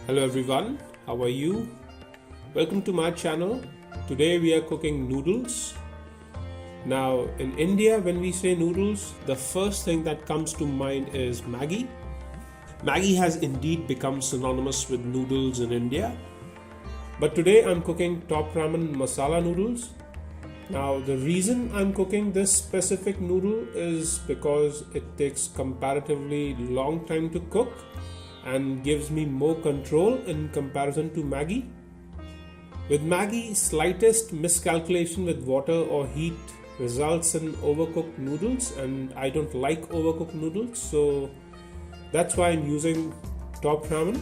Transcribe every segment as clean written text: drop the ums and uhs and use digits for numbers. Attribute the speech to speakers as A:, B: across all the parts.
A: Hello everyone, how are you? Welcome to my channel. Today we are cooking noodles. Now in India, when we say noodles, the first thing that comes to mind is Maggi. Maggi has indeed become synonymous with noodles in India. But today I'm cooking top ramen masala noodles. Now the reason I'm cooking this specific noodle is because it takes comparatively long time to cook and gives me more control in comparison to Maggi. With Maggi, slightest miscalculation with water or heat results in overcooked noodles, and I don't like overcooked noodles, so that's why I'm using top ramen.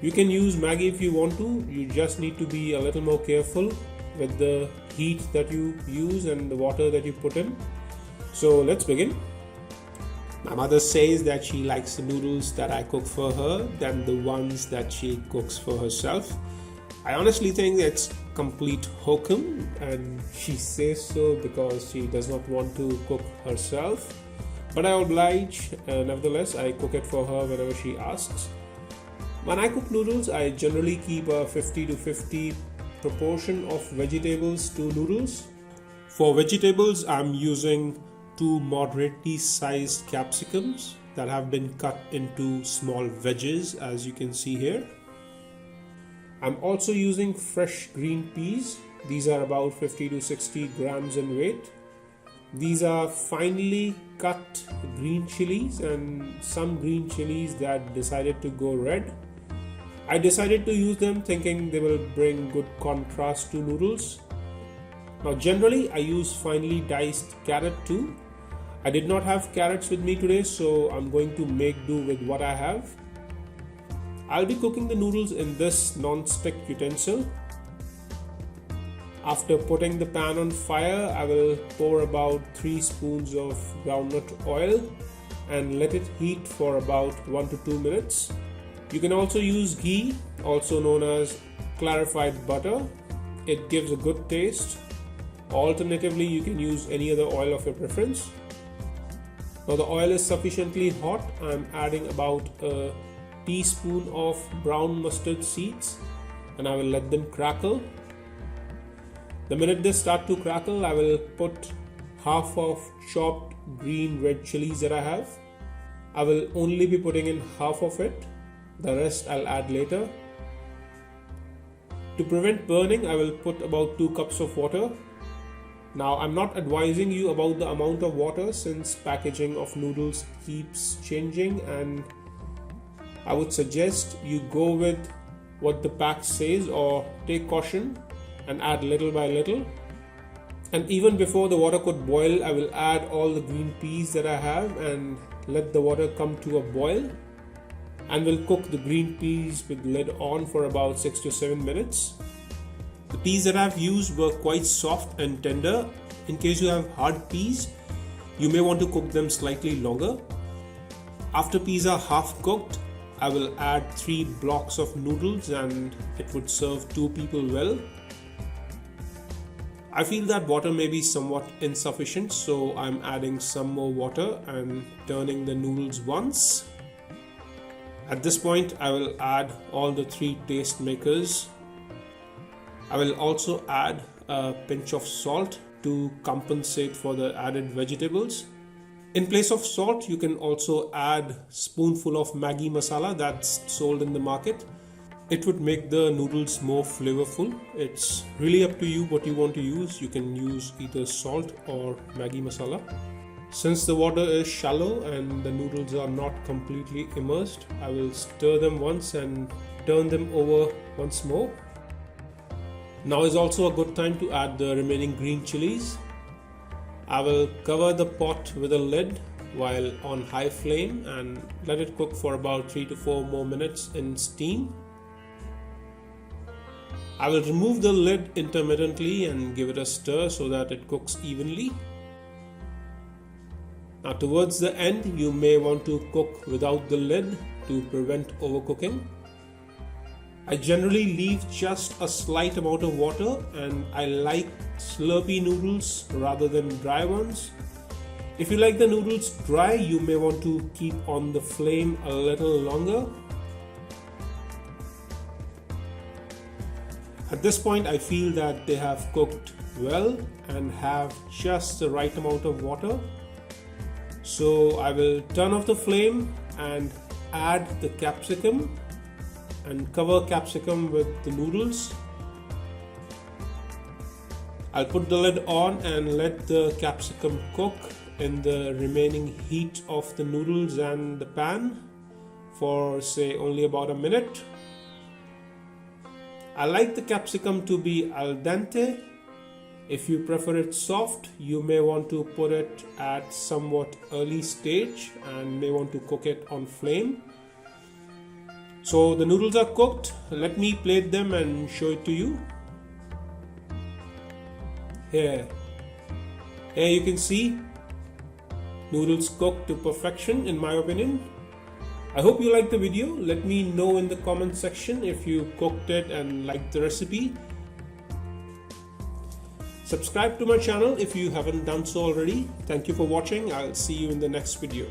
A: You can use Maggi if you want to, you just need to be a little more careful with the heat that you use and the water that you put in. So let's begin. My mother says that she likes the noodles that I cook for her than the ones that she cooks for herself. I honestly think it's complete hokum, and she says so because she does not want to cook herself. But I oblige, nevertheless I cook it for her whenever she asks. When I cook noodles, I generally keep a 50-50 proportion of vegetables to noodles. For vegetables, I'm using 2 moderately sized capsicums that have been cut into small wedges, as you can see here. I'm also using fresh green peas. These are about 50-60 grams in weight. These are finely cut green chilies and some green chilies that decided to go red. I decided to use them thinking they will bring good contrast to noodles. Now generally I use finely diced carrot too. I did not have carrots with me today, so I'm going to make do with what I have. I'll be cooking the noodles in this non-stick utensil. After putting the pan on fire, I will pour about 3 spoons of groundnut oil and let it heat for about 1 to 2 minutes. You can also use ghee, also known as clarified butter. It gives a good taste. Alternatively, you can use any other oil of your preference. Now the oil is sufficiently hot. I'm adding about a teaspoon of brown mustard seeds and I will let them crackle. The minute they start to crackle, I will put half of chopped green red chilies that I have. I will only be putting in half of it. The rest I'll add later. To prevent burning, I will put about 2 cups of water. Now I'm not advising you about the amount of water since packaging of noodles keeps changing, and I would suggest you go with what the pack says or take caution and add little by little. And even before the water could boil, I will add all the green peas that I have and let the water come to a boil. And we'll cook the green peas with the lid on for about 6 to 7 minutes. The peas that I've used were quite soft and tender. In case you have hard peas, you may want to cook them slightly longer. After peas are half cooked, I will add 3 blocks of noodles and it would serve 2 people well. I feel that water may be somewhat insufficient, so I'm adding some more water and turning the noodles once. At this point, I will add all the 3 taste makers. I will also add a pinch of salt to compensate for the added vegetables. In place of salt, you can also add a spoonful of Maggi masala that's sold in the market. It would make the noodles more flavorful. It's really up to you what you want to use. You can use either salt or Maggi masala. Since the water is shallow and the noodles are not completely immersed, I will stir them once and turn them over once more. Now is also a good time to add the remaining green chilies. I will cover the pot with a lid while on high flame and let it cook for about 3 to 4 more minutes in steam. I will remove the lid intermittently and give it a stir so that it cooks evenly. Now towards the end, you may want to cook without the lid to prevent overcooking. I generally leave just a slight amount of water, and I like slurpy noodles rather than dry ones. If you like the noodles dry, you may want to keep on the flame a little longer. At this point I feel that they have cooked well and have just the right amount of water. So I will turn off the flame and add the capsicum and cover capsicum with the noodles. I'll put the lid on and let the capsicum cook in the remaining heat of the noodles and the pan for say only about a minute. I like the capsicum to be al dente. If you prefer it soft, you may want to put it at somewhat early stage and may want to cook it on flame. So the noodles are cooked. Let me plate them and show it to you. Here you can see noodles cooked to perfection in my opinion. I hope you liked the video. Let me know in the comment section if you cooked it and liked the recipe. Subscribe to my channel if you haven't done so already. Thank you for watching. I'll see you in the next video.